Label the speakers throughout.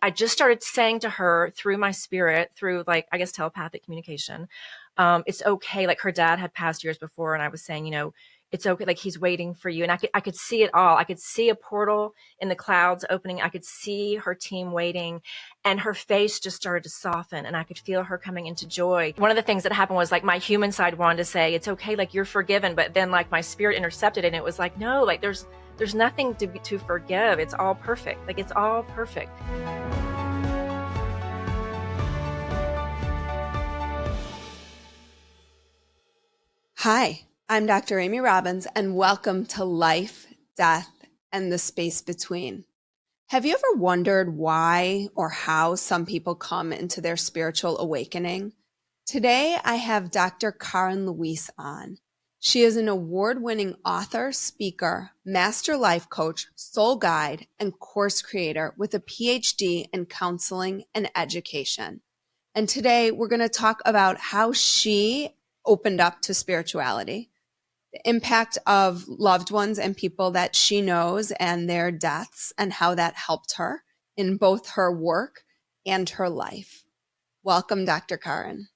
Speaker 1: I just started saying to her through my spirit, through like, I guess, telepathic communication, it's okay. Like her dad had passed years before, and I was saying, it's okay. Like he's waiting for you. And I could see it all. I could see a portal in the clouds opening. I could see her team waiting, and her face just started to soften, and I could feel her coming into joy. One of the things that happened was like my human side wanted to say, it's okay. Like you're forgiven. But then like my spirit intercepted it, and it was like, no, like there's nothing to forgive. It's all perfect. Like it's all perfect.
Speaker 2: Hi, I'm Dr. Amy Robbins, and welcome to Life, Death, and the Space Between. Have you ever wondered why or how some people come into their spiritual awakening? Today, I have Dr. Karin Luis on. She is an award-winning author, speaker, master life coach, soul guide, and course creator with a PhD in counseling and education. And today, we're going to talk about how she opened up to spirituality, the impact of loved ones and people that she knows and their deaths, and how that helped her in both her work and her life. Welcome, Dr. Karin.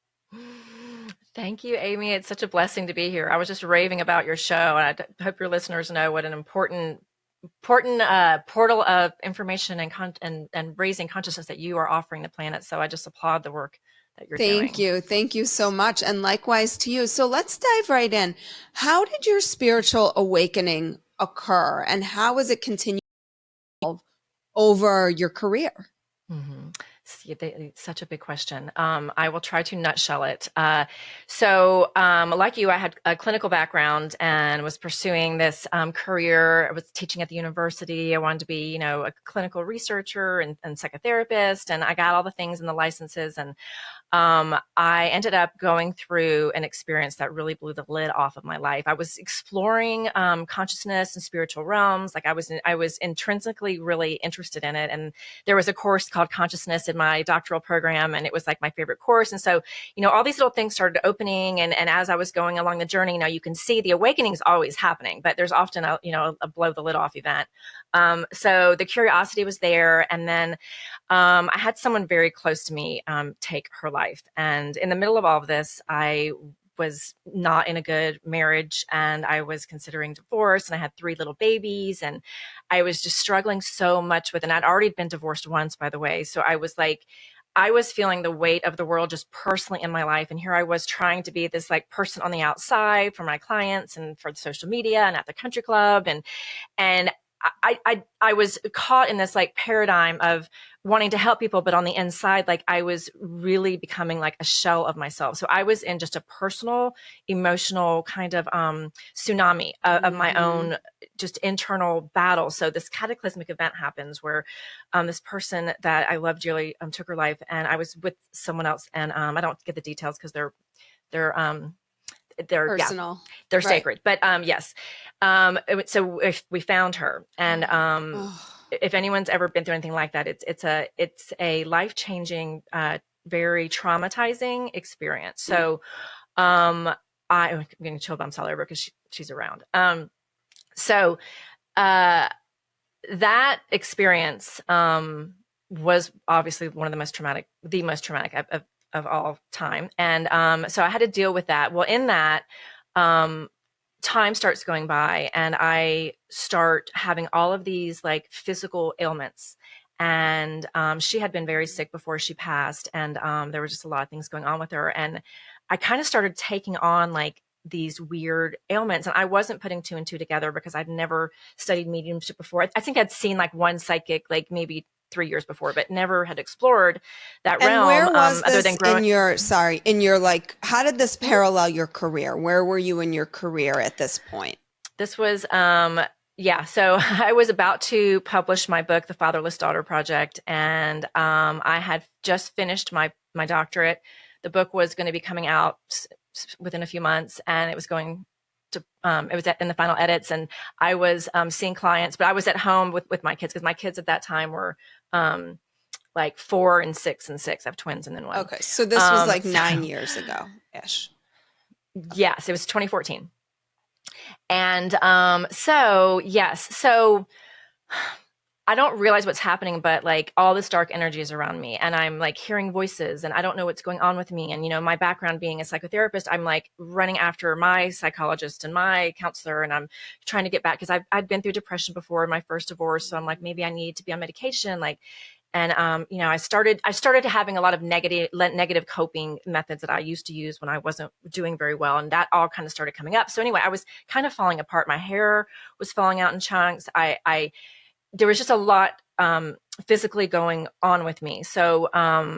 Speaker 1: Thank you, Amy. It's such a blessing to be here. I was just raving about your show, and I hope your listeners know what an important portal of information and raising consciousness that you are offering the planet. So I just applaud the work that you're doing.
Speaker 2: Thank you. Thank you so much. And likewise to you. So let's dive right in. How did your spiritual awakening occur, and how has it continued to evolve over your career?
Speaker 1: Mm-hmm. It's such a big question. I will try to nutshell it. Like you, I had a clinical background and was pursuing this career. I was teaching at the university. I wanted to be, a clinical researcher and psychotherapist, and I got all the things and the licenses. And I ended up going through an experience that really blew the lid off of my life. I was exploring consciousness and spiritual realms. Like I was intrinsically really interested in it. And there was a course called Consciousness in my doctoral program, and it was like my favorite course. And so, all these little things started opening. And as I was going along the journey, you can see the awakening is always happening, but there's often a blow the lid off event. So the curiosity was there. And then I had someone very close to me take her life. And in the middle of all of this, I was not in a good marriage, and I was considering divorce, and I had 3 little babies, and I was just struggling so much with, and I'd already been divorced once, by the way. So I was feeling the weight of the world just personally in my life. And here I was trying to be this like person on the outside for my clients and for the social media and at the country club. And I was caught in this like paradigm of wanting to help people, but on the inside, like I was really becoming like a shell of myself. So I was in just a personal, emotional kind of tsunami of my own just internal battle. So this cataclysmic event happens where this person that I love dearly took her life, and I was with someone else, and I don't get the details because they're
Speaker 2: Personal.
Speaker 1: They're
Speaker 2: Right.
Speaker 1: sacred. But yes. So if we found her, and if anyone's ever been through anything like that, it's a life-changing, very traumatizing experience. So I'm getting chilled bumps all over because she's around. So that experience was obviously one of the most traumatic of all time. And so I had to deal with that. Well, in that, time starts going by, and I start having all of these like physical ailments. And she had been very sick before she passed, and there was just a lot of things going on with her. And I kind of started taking on like these weird ailments, and I wasn't putting 2 and 2 together because I'd never studied mediumship before. I think I'd seen like one psychic like maybe 3 years before, but never had explored that realm.
Speaker 2: And where was this
Speaker 1: other than growing
Speaker 2: in your like, how did this parallel your career? Where were you in your career at this point?
Speaker 1: This was, so I was about to publish my book, The Fatherless Daughter Project. And I had just finished my doctorate. The book was going to be coming out within a few months, and it was going to, it was in the final edits, and I was seeing clients, but I was at home with my kids, because my kids at that time were like 4 and 6 and 6. I have twins and then one.
Speaker 2: Okay. So this was like 9 years ago ish.
Speaker 1: Yes, it was 2014. And so I don't realize what's happening, but like all this dark energy is around me and I'm like hearing voices and I don't know what's going on with me. And, my background being a psychotherapist, I'm like running after my psychologist and my counselor and I'm trying to get back because I'd been through depression before in my first divorce. So I'm like, maybe I need to be on medication. Like, and, I started having a lot of negative coping methods that I used to use when I wasn't doing very well. And that all kind of started coming up. So anyway, I was kind of falling apart. My hair was falling out in chunks. There was just a lot physically going on with me. So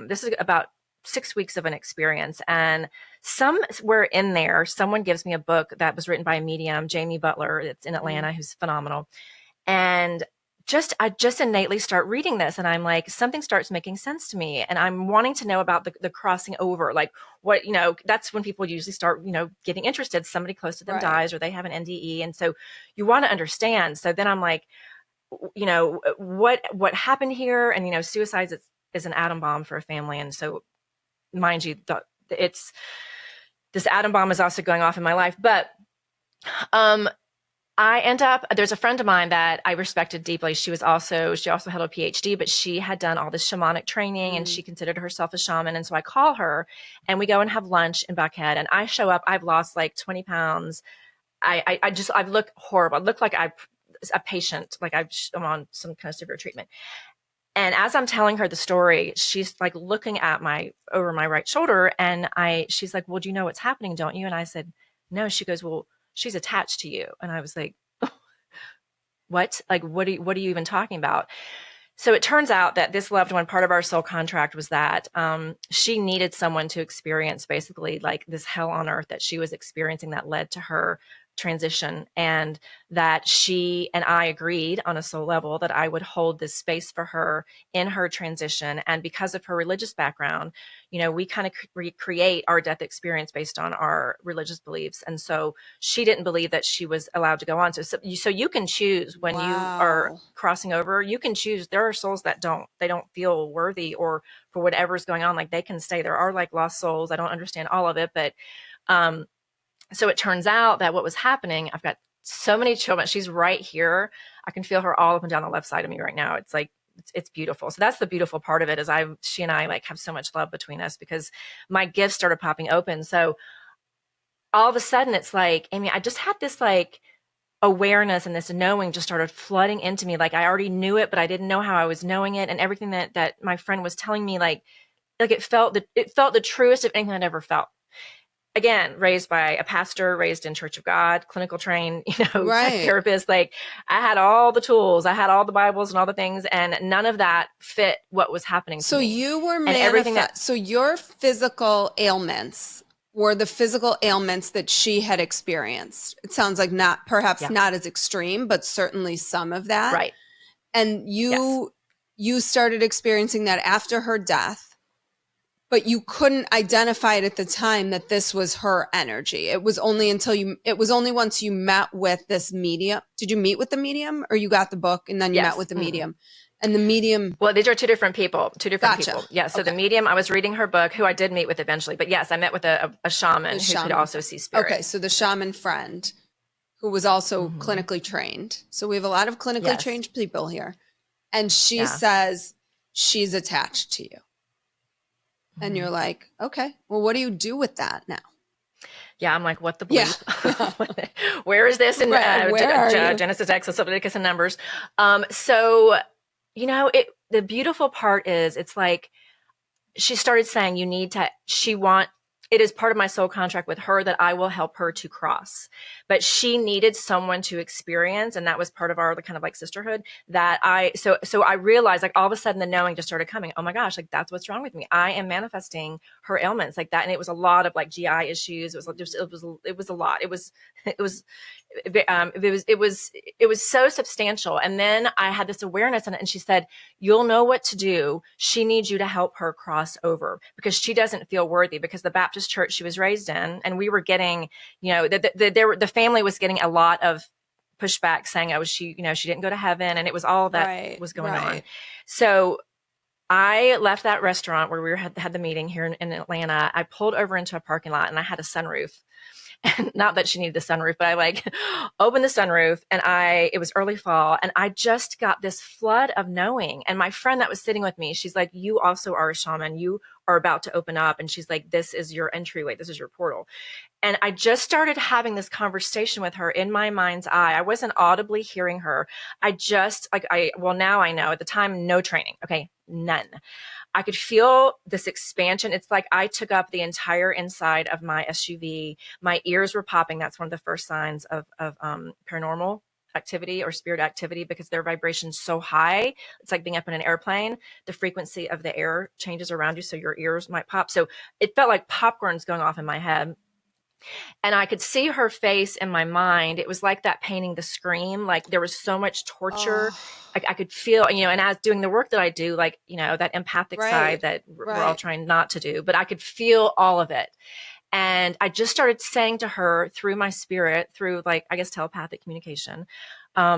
Speaker 1: this is about 6 weeks of an experience. And somewhere in there, someone gives me a book that was written by a medium, Jamie Butler. It's in Atlanta, who's phenomenal. And I just innately start reading this and I'm like, something starts making sense to me. And I'm wanting to know about the crossing over, like what, that's when people usually start, getting interested. Somebody close to them dies or they have an NDE. And so you want to understand. So then I'm like, what happened here? And, suicide is an atom bomb for a family. And so mind you, it's, this atom bomb is also going off in my life, but, there's a friend of mine that I respected deeply. She also held a PhD, but she had done all this shamanic training and she considered herself a shaman. And so I call her and we go and have lunch in Buckhead and I show up, I've lost like 20 pounds. I've looked horrible. I look like I'm a patient, like I'm on some kind of severe treatment. And as I'm telling her the story, she's like looking at over my right shoulder and she's like, well, do you know what's happening? Don't you? And I said, no. She goes, well, she's attached to you. And I was like, what? Like, what are you even talking about? So it turns out that this loved one, part of our soul contract was that she needed someone to experience basically like this hell on earth that she was experiencing that led to her transition, and that she and I agreed on a soul level that I would hold this space for her in her transition. And because of her religious background, we kind of recreate our death experience based on our religious beliefs. And so she didn't believe that she was allowed to go on. So you can choose when you are crossing over, you can choose. There are souls that they don't feel worthy or for whatever's going on, like they can stay. There are like lost souls. I don't understand all of it, but, so it turns out that what was happening, I've got so many children. She's right here. I can feel her all up and down the left side of me right now. It's like, it's beautiful. So that's the beautiful part of it is she and I like have so much love between us because my gifts started popping open. So all of a sudden it's like, Amy, I just had this like awareness and this knowing just started flooding into me. Like I already knew it, but I didn't know how I was knowing it. And everything that my friend was telling me, like it felt the truest of anything I'd ever felt. Again, raised by a pastor, raised in Church of God, clinical trained, psychotherapist. Like I had all the tools, I had all the Bibles and all the things, and none of that fit what was happening to me.
Speaker 2: So you were so your physical ailments were the physical ailments that she had experienced. It sounds like not as extreme, but certainly some of that.
Speaker 1: Right.
Speaker 2: And you started experiencing that after her death. But you couldn't identify it at the time that this was her energy. It was only once you met with this medium. Did you meet with the medium or you got the book and then you met with the medium? And the medium.
Speaker 1: Well, these are two different people. Yeah. So the medium, I was reading her book, who I did meet with eventually. But yes, I met with a shaman who could also see spirit.
Speaker 2: Okay. So the shaman friend who was also clinically trained. So we have a lot of clinically trained people here. And she says she's attached to you. And you're like, okay, well, what do you do with that now?
Speaker 1: Yeah, I'm like, what the bleep? Yeah. Where is this in Genesis, Exodus, Leviticus, and Numbers? So, the beautiful part is it's like she started saying it is part of my soul contract with her that I will help her to cross. But she needed someone to experience, and that was part of our kind of like sisterhood that so I realized like all of a sudden the knowing just started coming. Oh my gosh, like that's what's wrong with me. I am manifesting her ailments like that. And it was a lot of like GI issues. It was a lot. It was so substantial. And then I had this awareness and she said, you'll know what to do. She needs you to help her cross over because she doesn't feel worthy, because the Baptist church she was raised in, and we were getting, the family was getting a lot of pushback saying, she didn't go to heaven. And it was all that was going on. So I left that restaurant where we had the meeting here in Atlanta. I pulled over into a parking lot and I had a sunroof. And not that she needed the sunroof, but I like opened the sunroof, and it was early fall, and I just got this flood of knowing. And my friend that was sitting with me, she's like, you also are a shaman. You are about to open up. And she's like, this is your entryway. This is your portal. And I just started having this conversation with her in my mind's eye. I wasn't audibly hearing her. Well, now I know. At the time, no training. Okay, none. I could feel this expansion. It's like I took up the entire inside of my SUV. My ears were popping. That's one of the first signs of paranormal activity or spirit activity, because their vibration's so high. It's like being up in an airplane. The frequency of the air changes around you, so your ears might pop. So it felt like popcorn's going off in my head. And I could see her face in my mind. It was like that painting The Scream. Like there was so much torture.
Speaker 2: Oh,
Speaker 1: I could feel, and as doing the work that I do, like, that empathic side
Speaker 2: right,
Speaker 1: that we're all
Speaker 2: right.
Speaker 1: trying not to do, but I could feel all of it. And I just started saying to her through my spirit, through like, I guess, telepathic communication,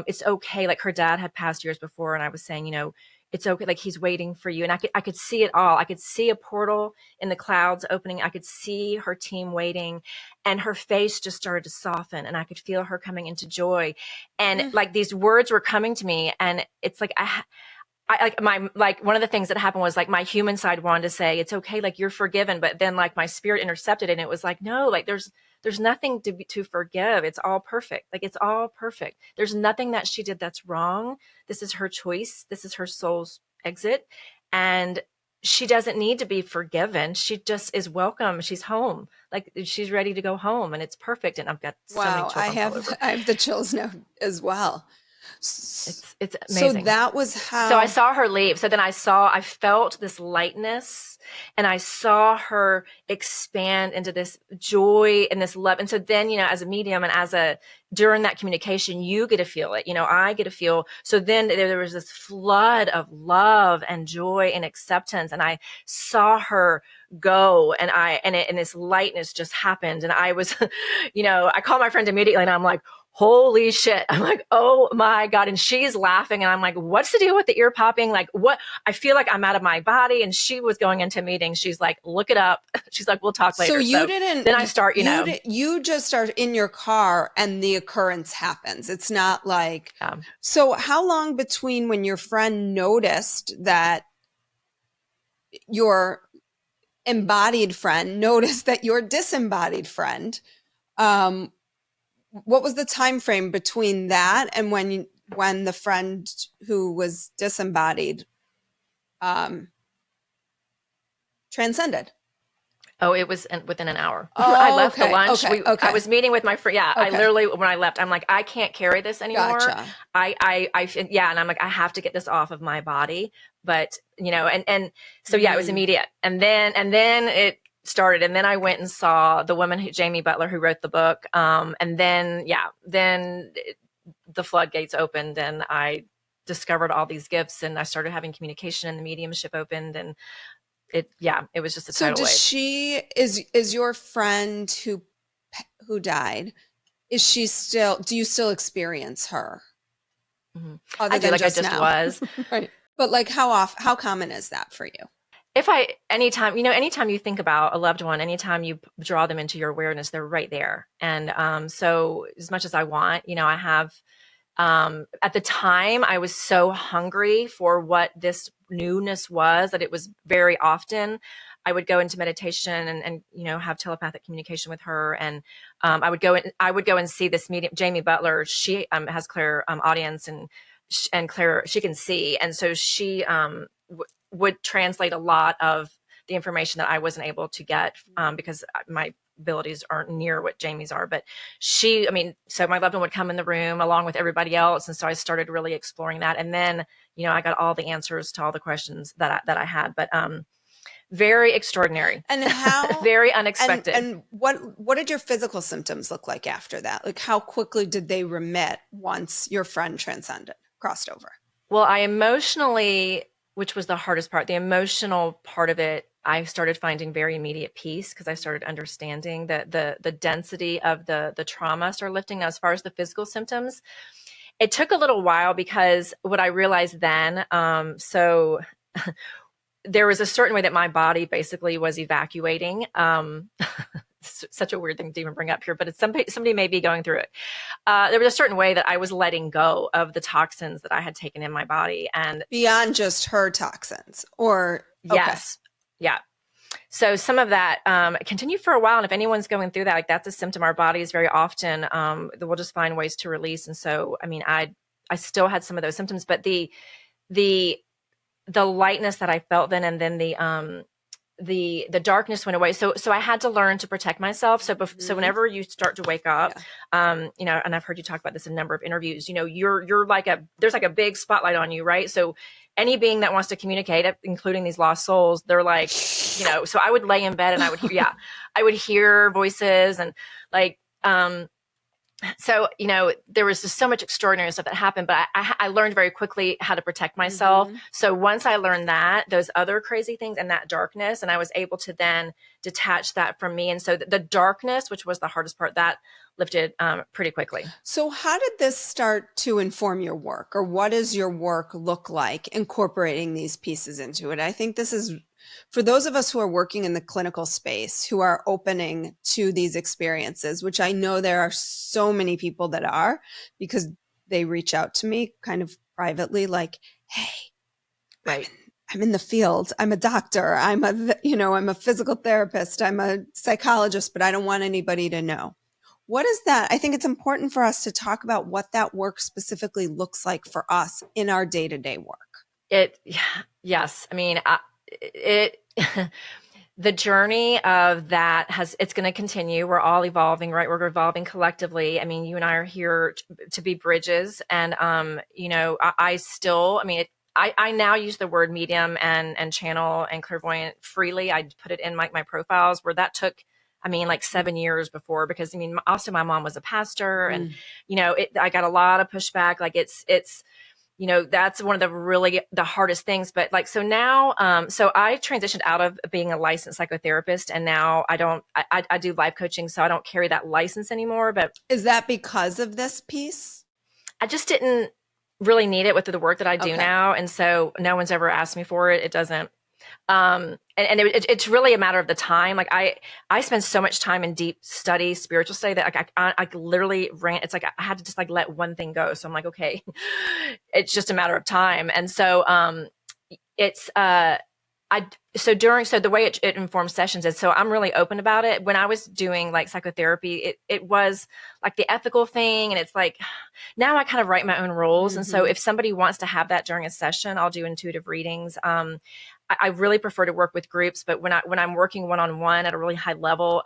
Speaker 1: it's okay. Like her dad had passed years before, and I was saying, it's okay. Like he's waiting for you. And I could see it all. I could see a portal in the clouds opening. I could see her team waiting, and her face just started to soften, and I could feel her coming into joy. And
Speaker 2: Mm.
Speaker 1: like these words were coming to me, and it's like, like one of the things that happened was like my human side wanted to say, it's okay, like you're forgiven. But then like my spirit intercepted, and it was like, no, like there's nothing to forgive. It's all perfect. Like it's all perfect. There's nothing that she did that's wrong. This is her choice. This is her soul's exit. And she doesn't need to be forgiven. She just is welcome. She's home. Like she's ready to go home, and it's perfect. And I've got so many
Speaker 2: Wow,
Speaker 1: chill bumps all over.
Speaker 2: I have the chills now as well.
Speaker 1: It's
Speaker 2: So
Speaker 1: amazing.
Speaker 2: that was
Speaker 1: So I
Speaker 2: how.
Speaker 1: saw her leave. So then I felt this lightness, and I saw her expand into this joy and this love. And so then, as a medium and during that communication, you get to feel it, I get to feel. So then there was this flood of love and joy and acceptance. And I saw her go, and this lightness just happened. And I was, I called my friend immediately, and I'm like, holy shit. I'm like, oh my God. And she's laughing, and I'm like, what's the deal with the ear popping? Like what? I feel like I'm out of my body. And she was going into meetings. She's like, look it up. She's like, we'll talk
Speaker 2: So
Speaker 1: later.
Speaker 2: you
Speaker 1: So
Speaker 2: didn't.
Speaker 1: then I start,
Speaker 2: You just are in your car and the occurrence happens. It's not like.
Speaker 1: um,
Speaker 2: So how long between when your friend noticed that your embodied friend noticed that your disembodied friend, what was the time frame between that and when the friend who was disembodied transcended?
Speaker 1: oh, it was within an hour. I
Speaker 2: Oh,
Speaker 1: left the
Speaker 2: okay,
Speaker 1: lunch.
Speaker 2: okay,
Speaker 1: I
Speaker 2: okay,
Speaker 1: was meeting with my friend. Yeah, I
Speaker 2: okay.
Speaker 1: literally, when I left, I'm like, I can't carry this anymore.
Speaker 2: Gotcha.
Speaker 1: Yeah. And I'm like, I have to get this off of my body. But, and so, yeah, it was immediate. And then it started. And then I went and saw the woman, Jamie Butler, who wrote the book. And then, the floodgates opened, and I discovered all these gifts, and I started having communication, and the mediumship opened, and it was just a
Speaker 2: So
Speaker 1: tidal
Speaker 2: does
Speaker 1: wave.
Speaker 2: she is your friend who died, is she still, do you still experience her
Speaker 1: Mhm.
Speaker 2: other
Speaker 1: I do,
Speaker 2: than
Speaker 1: like I
Speaker 2: just
Speaker 1: just
Speaker 2: now?
Speaker 1: was.
Speaker 2: Right. But like how common is that for you?
Speaker 1: Anytime you think about a loved one, anytime you draw them into your awareness, they're right there. And so as much as I want, I have, at the time I was so hungry for what this newness was, that it was very often I would go into meditation and have telepathic communication with her. And I would go and see this medium, Jamie Butler. She has clear audience, and Claire, she can see. And so she would translate a lot of the information that I wasn't able to get, because my abilities aren't near what Jamie's are. But so my loved one would come in the room along with everybody else. And so I started really exploring that. And then, I got all the answers to all the questions that I had. But very extraordinary.
Speaker 2: And how
Speaker 1: very unexpected.
Speaker 2: And what did your physical symptoms look like after that? Like how quickly did they remit once your friend crossed over?
Speaker 1: Well, I emotionally, which was the hardest part, the emotional part of it, I started finding very immediate peace, because I started understanding that the density of the trauma started lifting. Now, as far as the physical symptoms, it took a little while, because what I realized then, so there was a certain way that my body basically was evacuating. such a weird thing to even bring up here, but it's somebody may be going through it. There was a certain way that I was letting go of the toxins that I had taken in my body, and
Speaker 2: beyond just her toxins, or
Speaker 1: yes, yeah. So some of that continued for a while, and if anyone's going through that, like that's a symptom. Our bodies very often we'll just find ways to release, and so I mean, I still had some of those symptoms, but the lightness that I felt then, and then the darkness went away. So I had to learn to protect myself. So whenever you start to wake up, you know, and I've heard you talk about this in a number of interviews, you know, you're like there's like a big spotlight on you, right? So any being that wants to communicate, including these lost souls, they're like, you know, so I would lay in bed and I would hear, I would hear voices and like, so, you know, there was just so much extraordinary stuff that happened, but I learned very quickly how to protect myself. So once I learned that, those other crazy things and that darkness, and I was able to then detach that from me. And so the darkness, which was the hardest part, that lifted pretty quickly.
Speaker 2: So how did this start to inform your work, or what does your work look like incorporating these pieces into it? I think this is for those of us who are working in the clinical space, who are opening to these experiences, which I know there are so many people that are, because they reach out to me kind of privately, like, hey,
Speaker 1: right,
Speaker 2: I'm in the field. I'm a doctor. I'm a physical therapist. I'm a psychologist, but I don't want anybody to know. What is that? I think it's important for us to talk about what that work specifically looks like for us in our day-to-day work.
Speaker 1: Yes. I mean, the journey of that it's going to continue. We're all evolving, right? We're evolving collectively. I mean, you and I are here to be bridges. And, you know, I now use the word medium and channel and clairvoyant freely. I put it in my profiles, where that took, I mean, like 7 years before, because I mean, also my mom was a pastor and, you know, I got a lot of pushback. Like it's, you know, that's one of the hardest things. But like, so now, so I transitioned out of being a licensed psychotherapist, and now I do life coaching. So I don't carry that license anymore. But
Speaker 2: is that because of this piece?
Speaker 1: I just didn't really need it with the work that I do now. And so no one's ever asked me for it. It doesn't. It's really a matter of the time. Like I spend so much time in deep study, spiritual study, that like I literally ran. It's like I had to just like let one thing go. So I'm like, okay, it's just a matter of time. And so it's so the way it informs sessions is, so I'm really open about it. When I was doing like psychotherapy, it was like the ethical thing. And it's like, now I kind of write my own rules. And so if somebody wants to have that during a session, I'll do intuitive readings. I really prefer to work with groups, but when I'm working one-on-one at a really high level,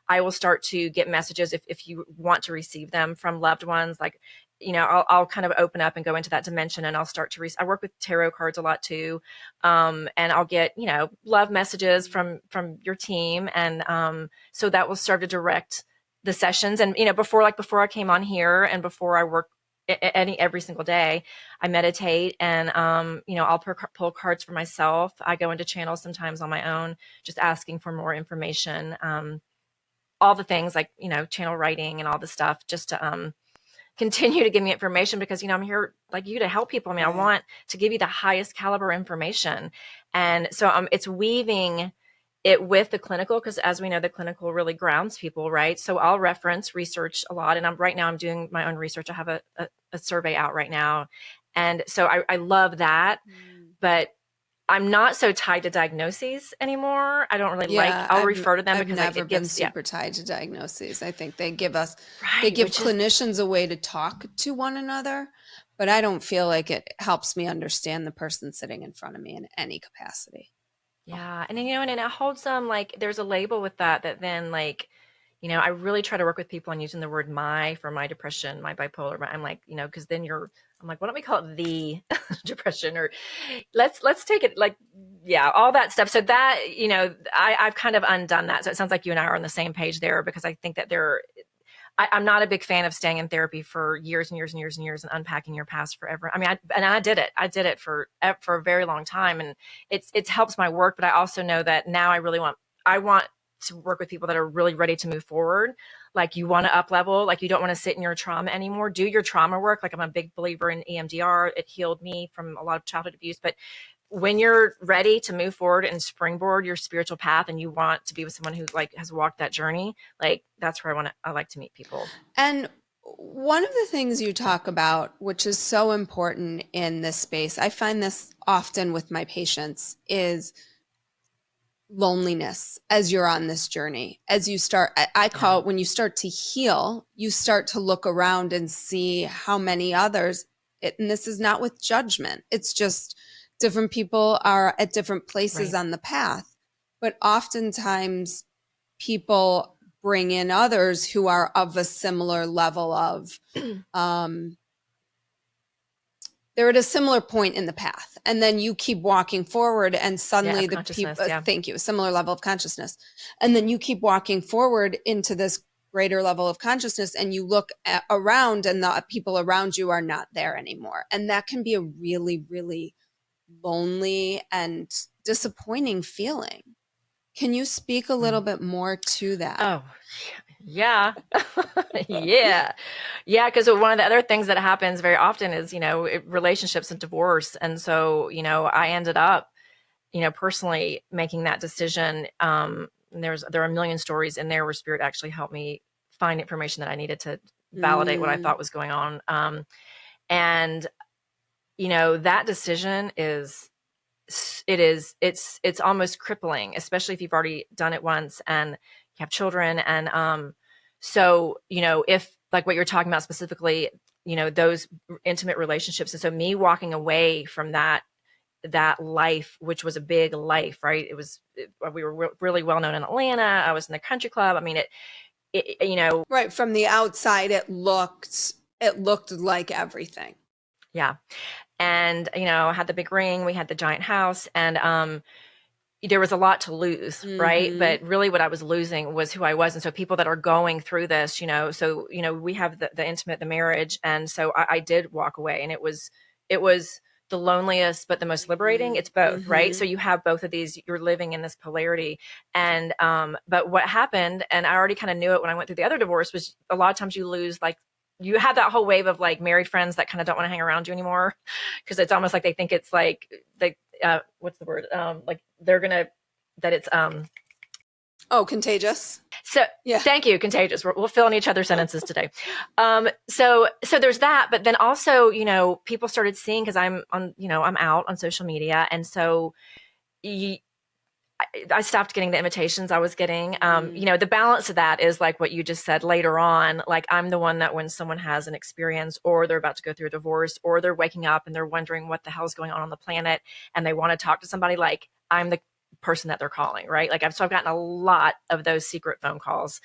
Speaker 1: I will start to get messages if you want to receive them from loved ones. Like, you know, I'll kind of open up and go into that dimension, and I'll start to I work with tarot cards a lot too. And I'll get, you know, love messages from your team. And so that will start to direct the sessions. And, you know, before I came on here and before I work every single day, I meditate, and you know, I'll pull cards for myself. I go into channels sometimes on my own, just asking for more information. All the things like, you know, channel writing and all the stuff, just to continue to give me information, because, you know, I'm here like you to help people. I mean, I want to give you the highest caliber information. And so it's weaving it with the clinical, because as we know, the clinical really grounds people, right? So I'll reference research a lot, and right now I'm doing my own research. I have a survey out right now, and so I love that. But I'm not so tied to diagnoses anymore. I don't really I'll refer to them, because
Speaker 2: I've never been super tied to diagnoses. I think they give clinicians a way to talk to one another, but I don't feel like it helps me understand the person sitting in front of me in any capacity.
Speaker 1: Yeah. And then, you know, and it holds them, like there's a label with that then, like, you know, I really try to work with people on using the word my for my depression, my bipolar. I'm like, you know, because then I'm like, why don't we call it the depression, or let's take it like, yeah, all that stuff. So that, you know, I've kind of undone that. So it sounds like you and I are on the same page there, because I think that I'm not a big fan of staying in therapy for years and years and years and years and unpacking your past forever. I mean, I did it for a very long time, and it helps my work. But I also know that now I want to work with people that are really ready to move forward. Like, you want to up level, like you don't want to sit in your trauma anymore. Do your trauma work. Like, I'm a big believer in EMDR. It healed me from a lot of childhood abuse, but when you're ready to move forward and springboard your spiritual path and you want to be with someone who like has walked that journey, like that's where I like to meet people.
Speaker 2: And one of the things you talk about, which is so important in this space, I find this often with my patients, is loneliness as you're on this journey. As you start, I call it when you start to heal, you start to look around and see how many others, and this is not with judgment, it's just different people are at different places
Speaker 1: Right.
Speaker 2: on the path. But oftentimes people bring in others who are of a similar level of they're at a similar point in the path, and then you keep walking forward and suddenly
Speaker 1: Of
Speaker 2: the people
Speaker 1: consciousness. Yeah.
Speaker 2: thank you, similar level of consciousness, and then you keep walking forward into this greater level of consciousness, and you look around and the people around you are not there anymore, and that can be a really, really lonely and disappointing feeling. Can you speak a little bit more to that?
Speaker 1: Oh, yeah. Yeah. Yeah. Because one of the other things that happens very often is, relationships and divorce. And so, I ended up, personally making that decision. And there are a million stories in there where spirit actually helped me find information that I needed to validate what I thought was going on. And, that decision it's almost crippling, especially if you've already done it once and you have children. And so if like what you're talking about specifically, those intimate relationships, and so me walking away from that life, which was a big life, right? We were really well known in Atlanta. I was in the country club. I mean,
Speaker 2: Right, from the outside it looked like everything.
Speaker 1: yeah. And I had the big ring, we had the giant house, and there was a lot to lose, right? But really what I was losing was who I was. And so people that are going through this, so we have the intimate, the marriage, and so I did walk away, and it was the loneliest but the most liberating. It's both, right? So you have both of these, you're living in this polarity. And but what happened, and I already kind of knew it when I went through the other divorce, was a lot of times you lose, like, you have that whole wave of like married friends that kind of don't want to hang around you anymore, because it's almost like they think it's like what's the word, like they're gonna, that it's
Speaker 2: contagious.
Speaker 1: so
Speaker 2: Yeah.
Speaker 1: Thank you, contagious. We'll fill in each other's sentences today. So there's that, but then also, people started seeing, because I'm on, I'm out on social media, and so I stopped getting the invitations I was getting. The balance of that is like what you just said later on. Like, I'm the one that when someone has an experience, or they're about to go through a divorce, or they're waking up and they're wondering what the hell's going on the planet, and they want to talk to somebody, like, I'm the person that they're calling, right? Like, I've gotten a lot of those secret phone calls.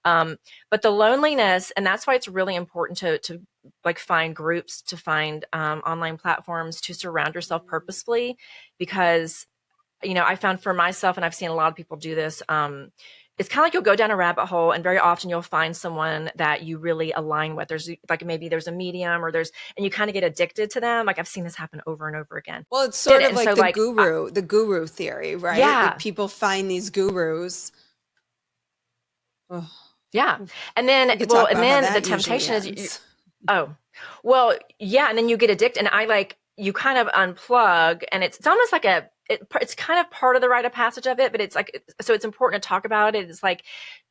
Speaker 1: But the loneliness, and that's why it's really important to like find groups, to find online platforms, to surround yourself purposefully, because I found for myself, and I've seen a lot of people do this, it's kind of like you'll go down a rabbit hole, and very often you'll find someone that you really align with. There's like, maybe there's a medium, and you kind of get addicted to them. Like, I've seen this happen over and over again.
Speaker 2: Well, it's sort of like
Speaker 1: so,
Speaker 2: the guru theory, right?
Speaker 1: Yeah.
Speaker 2: Like, people find these gurus.
Speaker 1: Oh. Yeah. And then, the temptation is, yeah. And then you get addicted, and you kind of unplug, and it's almost like it's kind of part of the rite of passage of it, but it's like, so it's important to talk about it. It's like,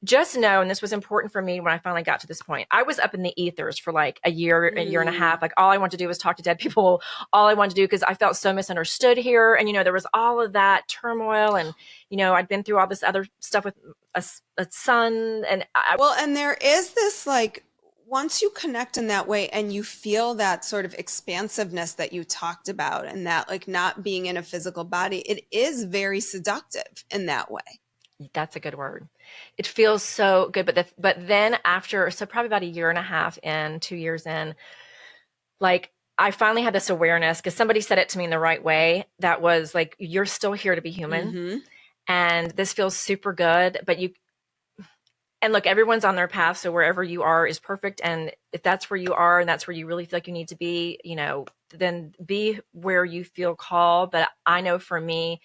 Speaker 1: just know, and this was important for me when I finally got to this point, I was up in the ethers for like a year and a half. Like, all I wanted to do was talk to dead people. All I wanted to do, because I felt so misunderstood here. And, there was all of that turmoil, and, I'd been through all this other stuff with a son, and
Speaker 2: and there is this, like, once you connect in that way and you feel that sort of expansiveness that you talked about, and that, like, not being in a physical body, it is very seductive in that way.
Speaker 1: That's a good word. It feels so good. But then after, so probably about a year and a half in, 2 years in, like, I finally had this awareness, because somebody said it to me in the right way. That was like, you're still here to be human. And this feels super good, and look, everyone's on their path. So wherever you are is perfect. And if that's where you are, and that's where you really feel like you need to be, then be where you feel called. But I know for me,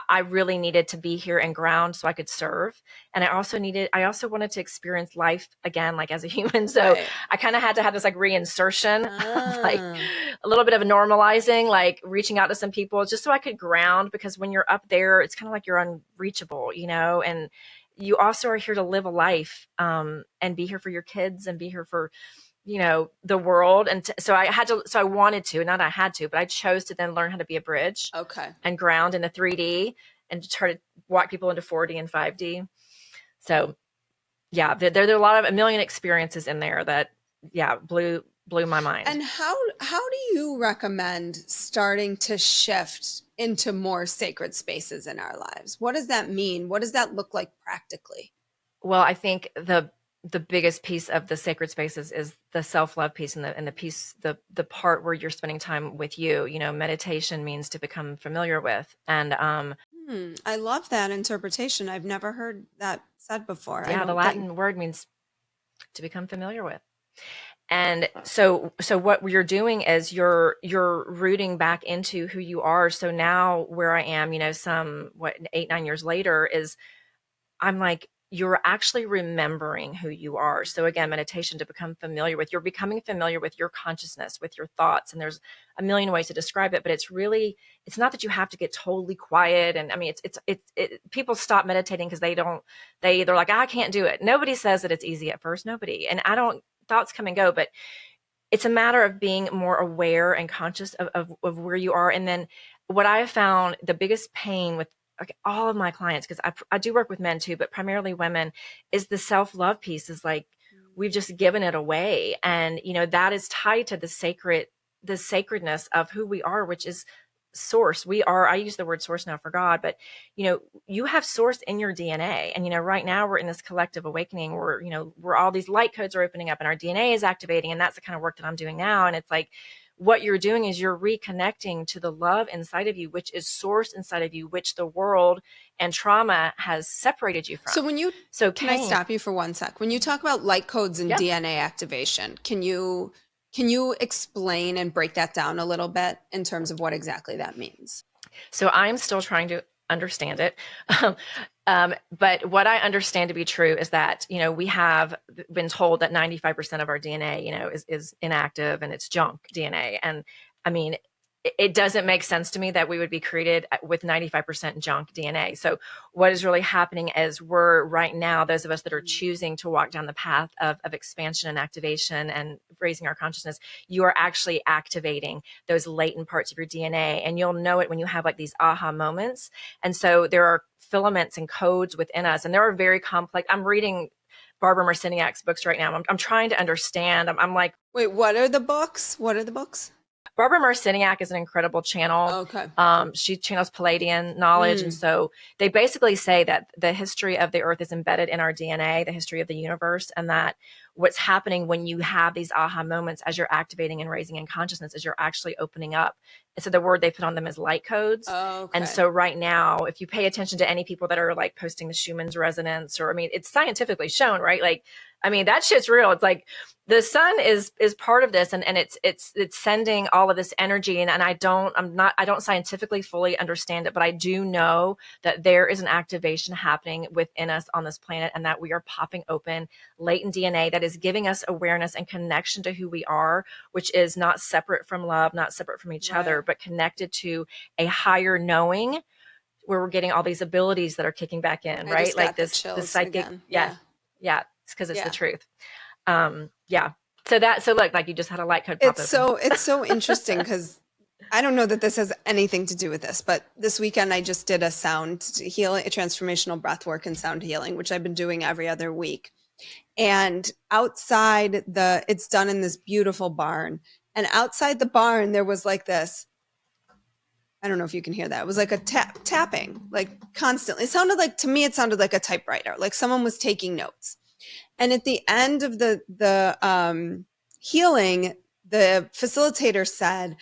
Speaker 1: I really needed to be here and ground so I could serve. And I also wanted to experience life again, like as a human. So
Speaker 2: Right.
Speaker 1: I kind of had to have this like reinsertion of like
Speaker 2: Ah.
Speaker 1: a little bit of a normalizing, like reaching out to some people just so I could ground, because when you're up there, it's kind of like you're unreachable, and you also are here to live a life, and be here for your kids and be here for the world. And so I wanted to, not I had to, but I chose to then learn how to be a bridge
Speaker 2: Okay.
Speaker 1: and ground in the 3D and to try to walk people into 4D and 5D. So yeah, there are a million experiences in there that, yeah, blew my mind.
Speaker 2: And how do you recommend starting to shift into more sacred spaces in our lives? What does that mean? What does that look like practically?
Speaker 1: Well, I think the biggest piece of the sacred spaces is the self-love piece, and the piece, the part where you're spending time with you. Meditation means to become familiar with. And
Speaker 2: I love that interpretation. I've never heard that said before, I
Speaker 1: yeah, the
Speaker 2: don't think.
Speaker 1: Latin word means to become familiar with. And so what you're doing is you're rooting back into who you are. So now where I am, some 8-9 years later, is I'm like, you're actually remembering who you are. So again, meditation, to become familiar with, you're becoming familiar with your consciousness, with your thoughts. And there's a million ways to describe it, but it's not that you have to get totally quiet. And I mean, people stop meditating because they're like, I can't do it. Nobody says that it's easy at first. Nobody. And thoughts come and go, but it's a matter of being more aware and conscious of where you are. And then what I have found the biggest pain with, like, all of my clients, because I do work with men too, but primarily women, is the self-love piece. Is like, we've just given it away. And, that is tied to the sacredness of who we are, which is source. I use the word source now for God, but you have source in your DNA. And right now we're in this collective awakening where all these light codes are opening up and our DNA is activating. And that's the kind of work that I'm doing now. And it's like, what you're doing is you're reconnecting to the love inside of you, which is source inside of you, which the world and trauma has separated you from.
Speaker 2: So can I stop you for one sec? When you talk about light codes and
Speaker 1: Yeah.
Speaker 2: DNA activation, can you explain and break that down a little bit in terms of what exactly that means?
Speaker 1: So I'm still trying to understand it. But what I understand to be true is that, we have been told that 95% of our DNA, is inactive and it's junk DNA. And I mean, it doesn't make sense to me that we would be created with 95% junk DNA. So what is really happening is we're right now, those of us that are choosing to walk down the path of expansion and activation and raising our consciousness, you are actually activating those latent parts of your DNA. And you'll know it when you have like these aha moments. And so there are filaments and codes within us, and there are very complex. I'm reading Barbara Marciniak's books right now. I'm trying to understand. I'm like,
Speaker 2: wait, what are the books?
Speaker 1: Barbara Marciniak is an incredible channel.
Speaker 2: Okay.
Speaker 1: She channels Palladian knowledge. And so they basically say that the history of the earth is embedded in our DNA, the history of the universe, and that what's happening when you have these aha moments as you're activating and raising in consciousness is you're actually opening up. And so the word they put on them is light codes.
Speaker 2: Okay.
Speaker 1: And so right now, if you pay attention to any people that are like posting the Schumann's resonance, or, I mean, it's scientifically shown, right? Like, I mean, that shit's real. It's like the sun is part of this, and it's sending all of this energy. And I don't scientifically fully understand it, but I do know that there is an activation happening within us on this planet, and that we are popping open latent DNA that is giving us awareness and connection to who we are, which is not separate from love, not separate from each other, but connected to a higher knowing, where we're getting all these abilities that are kicking back in, right? Like this psychic.
Speaker 2: Again.
Speaker 1: Yeah. It's because it's the truth. Yeah. So look, like you just had a light code pop open.
Speaker 2: It's so interesting because I don't know that this has anything to do with this, but this weekend I just did a sound healing, a transformational breath work and sound healing, which I've been doing every other week. And outside it's done in this beautiful barn. And outside the barn, there was like this, I don't know if you can hear that. It was like a tapping, like constantly. To me, it sounded like a typewriter, like someone was taking notes. And at the end of the healing, the facilitator said,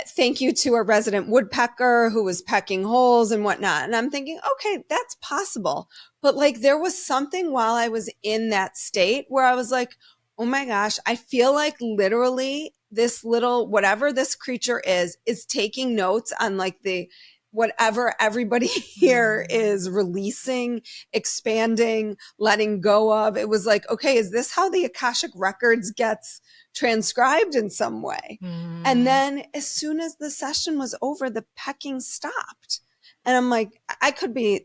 Speaker 2: thank you to a resident woodpecker who was pecking holes and whatnot. And I'm thinking, okay, that's possible. But like, there was something while I was in that state where I was like, oh my gosh, I feel like literally this little, whatever this creature is taking notes on like the whatever everybody here is releasing, expanding, letting go of. It was like, okay, is this how the Akashic Records gets transcribed in some way? And then as soon as the session was over, the pecking stopped. And I'm like,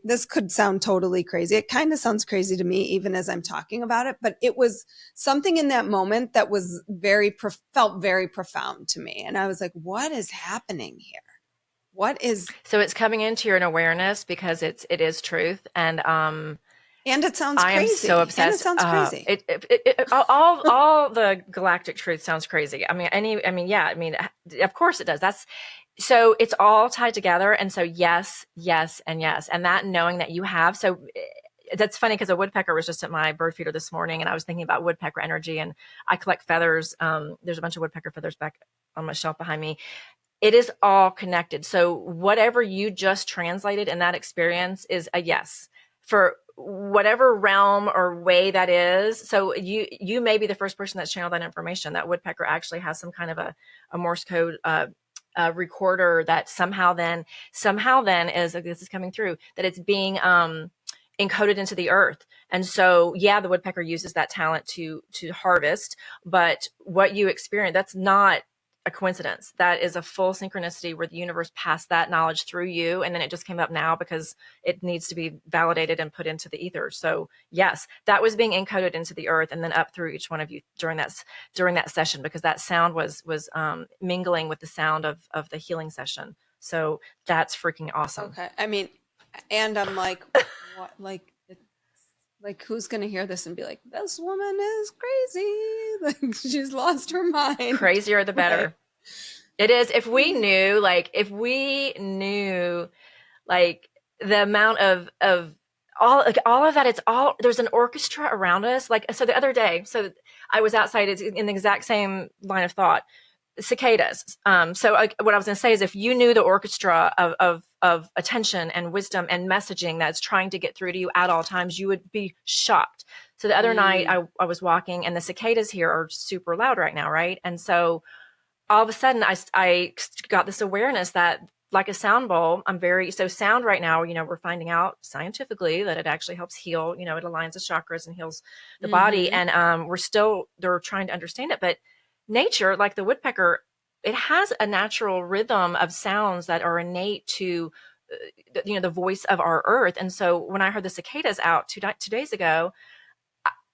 Speaker 2: this could sound totally crazy. It kind of sounds crazy to me, even as I'm talking about it, but it was something in that moment that was felt very profound to me. And I was like, what is happening here?
Speaker 1: So it's coming into your awareness because it is truth. And
Speaker 2: it sounds
Speaker 1: I am
Speaker 2: crazy.
Speaker 1: so obsessed.
Speaker 2: And it sounds crazy.
Speaker 1: All the galactic truth sounds crazy. Of course it does. So it's all tied together. And so yes, yes, and yes. And that knowing that you have, so that's funny because a woodpecker was just at my bird feeder this morning and I was thinking about woodpecker energy and I collect feathers. There's a bunch of woodpecker feathers back on my shelf behind me. It is all connected. So whatever you just translated in that experience is a yes for whatever realm or way that is. So you may be the first person that's channeled that information. That woodpecker actually has some kind of a Morse code recorder that somehow then is, this is coming through, that it's being encoded into the earth. And so, yeah, the woodpecker uses that talent to harvest, but what you experience, that's not a coincidence. That is a full synchronicity where the universe passed that knowledge through you. And then it just came up now because it needs to be validated and put into the ether. So yes, that was being encoded into the earth and then up through each one of you during that session, because that sound was mingling with the sound of the healing session. So that's freaking awesome.
Speaker 2: Okay. I mean, and I'm like, what, like who's going to hear this and be like, this woman is crazy. Like she's lost her mind.
Speaker 1: Crazier the better. Right. It is. If we knew like the amount of all of that, it's all, there's an orchestra around us. Like, so the other day, so I was outside, it's in the exact same line of thought, cicadas. So what I was going to say is, if you knew the orchestra of attention and wisdom and messaging that's trying to get through to you at all times, you would be shocked. So the other night I was walking and the cicadas here are super loud right now. Right. And so all of a sudden I got this awareness that, like a sound bowl, so sound right now, we're finding out scientifically that it actually helps heal, it aligns the chakras and heals the body. And they're trying to understand it, but nature, like the woodpecker, it has a natural rhythm of sounds that are innate to, the voice of our earth. And so when I heard the cicadas out 2 days ago,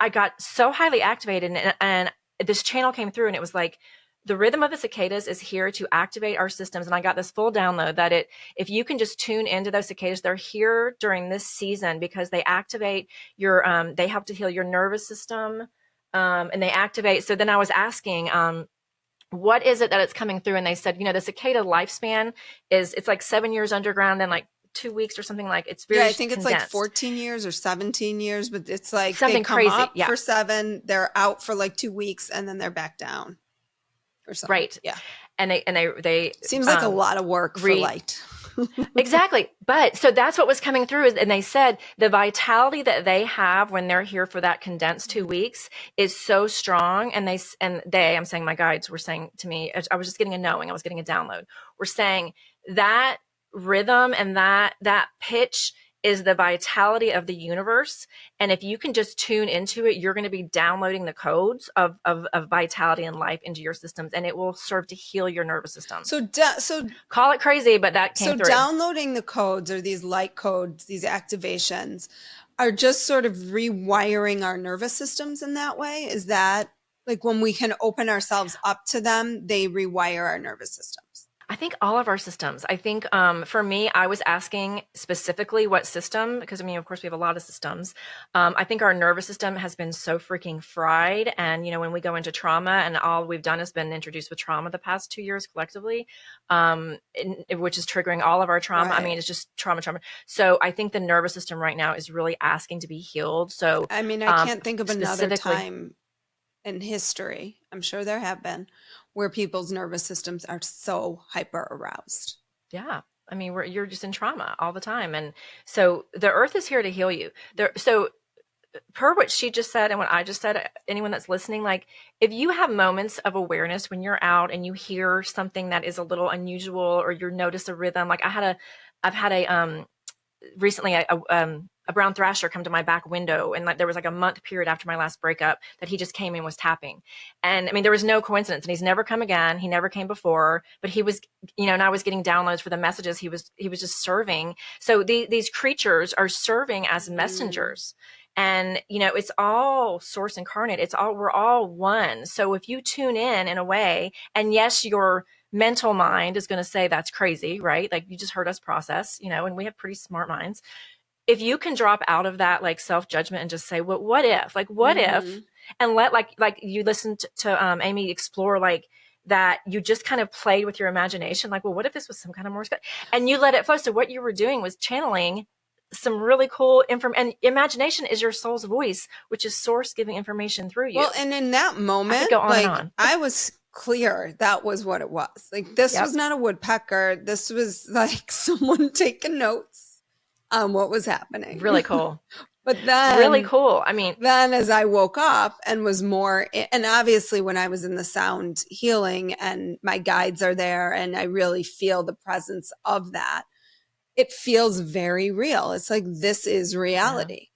Speaker 1: I got so highly activated and this channel came through and it was like, the rhythm of the cicadas is here to activate our systems. And I got this full download that if you can just tune into those cicadas, they're here during this season because they activate your, they help to heal your nervous system. And they activate. So then I was asking, what is it that it's coming through? And they said, the cicada lifespan it's like 7 years underground and like 2 weeks or something. Like, it's very,
Speaker 2: I think
Speaker 1: condensed.
Speaker 2: It's like 14 years or 17 years, but it's like
Speaker 1: something
Speaker 2: they come
Speaker 1: crazy.
Speaker 2: Up for 7, they're out for like 2 weeks and then they're back down or something.
Speaker 1: Right.
Speaker 2: Yeah.
Speaker 1: And they
Speaker 2: seems like a lot of work for light.
Speaker 1: Exactly. But so that's what was coming through and they said the vitality that they have when they're here for that condensed 2 weeks is so strong. And I'm saying, my guides were saying to me, I was just getting a knowing, I was getting a download. We're saying that rhythm and that pitch is the vitality of the universe. And if you can just tune into it, you're going to be downloading the codes of vitality and life into your systems, and it will serve to heal your nervous system. So
Speaker 2: call
Speaker 1: it crazy, but that came through.
Speaker 2: So downloading the codes, or these light codes, these activations, are just sort of rewiring our nervous systems in that way? Is that like when we can open ourselves up to them, they rewire our nervous systems?
Speaker 1: I think all of our systems. I think for me, I was asking specifically what system, because of course we have a lot of systems. I think our nervous system has been so freaking fried. And, when we go into trauma and all we've done has been introduced with trauma the past 2 years collectively, which is triggering all of our trauma. Right. It's just trauma. So I think the nervous system right now is really asking to be healed. So,
Speaker 2: I can't think of another time in history, I'm sure there have been, where people's nervous systems are so hyper aroused.
Speaker 1: Yeah. You're just in trauma all the time. And so the earth is here to heal you. So per what she just said and what I just said, anyone that's listening, like, if you have moments of awareness when you're out and you hear something that is a little unusual, or you notice a rhythm, like I had I've had recently a brown thrasher come to my back window, and like there was like a month period after my last breakup that he just came and was tapping. And I mean, there was no coincidence, and he's never come again. He never came before, but he was, and I was getting downloads for the messages. He was just serving. So these creatures are serving as messengers. And it's all source incarnate. We're all one. So if you tune in a way, and yes, your mental mind is going to say that's crazy, right? Like you just heard us process, and we have pretty smart minds. If you can drop out of that like self-judgment and just say, well, what if, like, what if, and let like you listened to Amy explore like that, you just kind of played with your imagination. Like, well, what if this was some kind of more, and you let it flow. So what you were doing was channeling some really cool information, and imagination is your soul's voice, which is source giving information through you.
Speaker 2: Well, and in that moment,
Speaker 1: go on
Speaker 2: like
Speaker 1: and on.
Speaker 2: I was clear that was what it was. Like this was not a woodpecker. This was like someone taking notes on what was happening.
Speaker 1: Really cool.
Speaker 2: But then
Speaker 1: really cool. I mean,
Speaker 2: then as I woke up and was more, and obviously when I was in the sound healing and my guides are there and I really feel the presence of that, it feels very real. It's like, this is reality.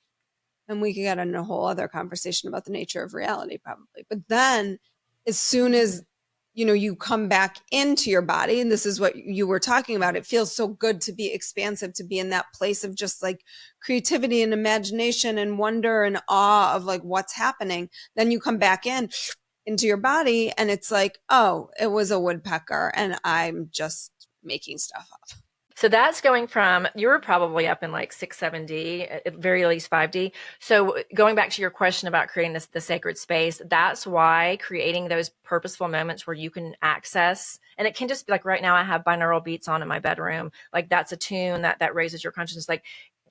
Speaker 2: And we could get into a whole other conversation about the nature of reality probably. But then as soon as, you come back into your body, and this is what you were talking about, it feels so good to be expansive, to be in that place of just like creativity and imagination and wonder and awe of like what's happening. Then you come back into your body and it's like, oh, it was a woodpecker and I'm just making stuff up.
Speaker 1: So that's going from, you were probably up in like 6, 7D, at very least 5D. So going back to your question about creating the sacred space, that's why creating those purposeful moments where you can access, and it can just be like right now I have binaural beats on in my bedroom. Like that's a tune that raises your consciousness. Like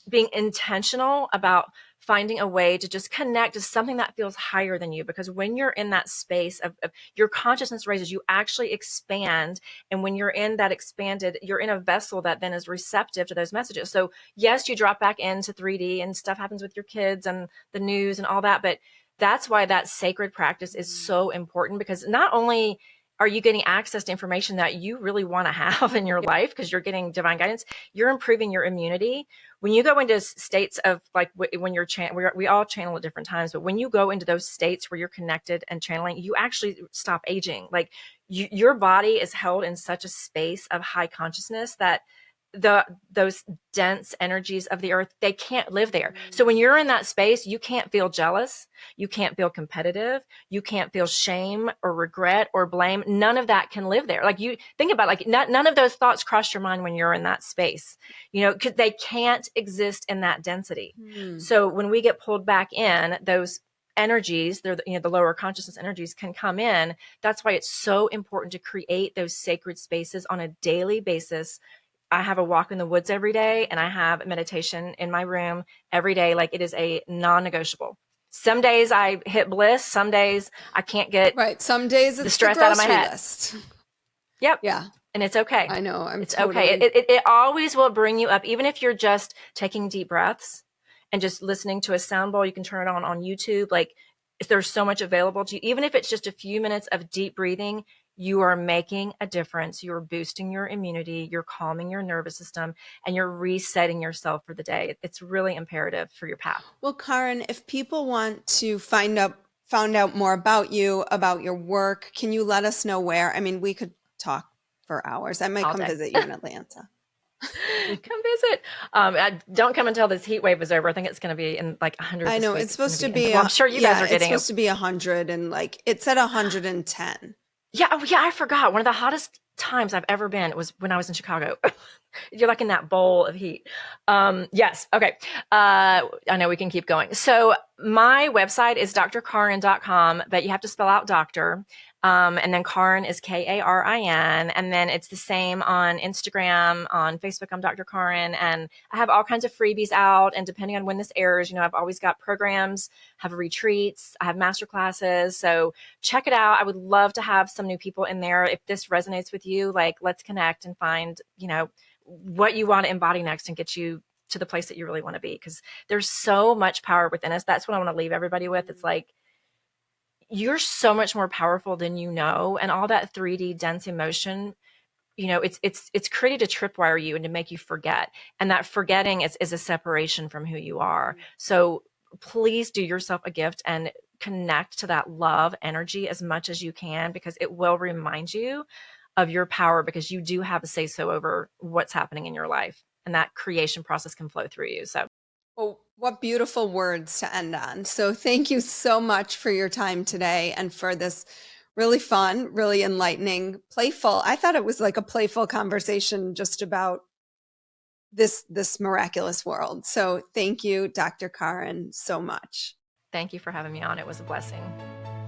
Speaker 1: being intentional about finding a way to just connect to something that feels higher than you, because when you're in that space of your consciousness raises, you actually expand. And when you're in that expanded, you're in a vessel that then is receptive to those messages. So yes, you drop back into 3D and stuff happens with your kids and the news and all that, but that's why that sacred practice is so important, because not only are you getting access to information that you really want to have in your life because you're getting divine guidance, you're improving your immunity. When you go into states of like when you're we all channel at different times, but when you go into those states where you're connected and channeling, you actually stop aging. Like your body is held in such a space of high consciousness that those dense energies of the earth, they can't live there. So when you're in that space, you can't feel jealous, you can't feel competitive, you can't feel shame or regret or blame. None of that can live there. Like you think about like none of those thoughts cross your mind when you're in that space, because they can't exist in that density. So when we get pulled back in, those energies, they're the lower consciousness energies can come in. That's why it's so important to create those sacred spaces on a daily basis. I have a walk in the woods every day, and I have meditation in my room every day. Like it is a non-negotiable. Some days I hit bliss. Some days I can't get
Speaker 2: Some days it's
Speaker 1: the stress out of my head.
Speaker 2: List.
Speaker 1: Yep.
Speaker 2: Yeah.
Speaker 1: And it's okay.
Speaker 2: I know.
Speaker 1: It's okay. It always will bring you up, even if you're just taking deep breaths and just listening to a sound bowl. You can turn it on YouTube. Like there's so much available to you. Even if it's just a few minutes of deep breathing, you are making a difference. You're boosting your immunity, you're calming your nervous system, and you're resetting yourself for the day. It's really imperative for your path.
Speaker 2: Well, Karin, if people want to find out more about you, about your work, can you let us know where? I mean, we could talk for hours. I might come visit you in Atlanta.
Speaker 1: Come visit. Don't come until this heat wave is over. I think it's going to be in like 100.
Speaker 2: I know it's supposed to be.
Speaker 1: I'm sure you guys are getting.
Speaker 2: It's supposed to be 100, and like it's at 110.
Speaker 1: Yeah. Oh, yeah. I forgot. One of the hottest times I've ever been was when I was in Chicago. You're like in that bowl of heat. Yes. Okay. I know we can keep going. So my website is drkarin.com, but you have to spell out doctor. And then Karin is Karin. And then it's the same on Instagram, on Facebook, I'm Dr. Karin. And I have all kinds of freebies out. And depending on when this airs, I've always got programs, have retreats, I have master classes. So check it out. I would love to have some new people in there. If this resonates with you, like let's connect and find, what you want to embody next and get you to the place that you really want to be. Because there's so much power within us. That's what I want to leave everybody with. It's like, you're so much more powerful than you know. And all that 3D dense emotion it's created to tripwire you and to make you forget. And that forgetting is a separation from who you are. So please do yourself a gift and connect to that love energy as much as you can, because it will remind you of your power, because you do have a say so over what's happening in your life, and that creation process can flow through you. So
Speaker 2: well, what beautiful words to end on. So thank you so much for your time today and for this really fun, really enlightening, playful. I thought it was like a playful conversation just about this miraculous world. So thank you, Dr. Karin, so much.
Speaker 1: thank you for having me on. It was a blessing.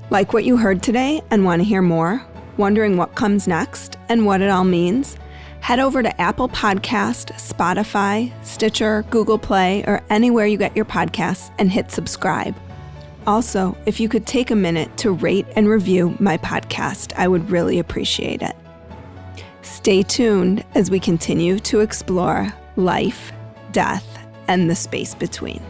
Speaker 2: Like what you heard today and want to hear more? Wondering what comes next and what it all means? Head over to Apple Podcast, Spotify, Stitcher, Google Play, or anywhere you get your podcasts and hit subscribe. Also, if you could take a minute to rate and review my podcast, I would really appreciate it. Stay tuned as we continue to explore life, death, and the space between.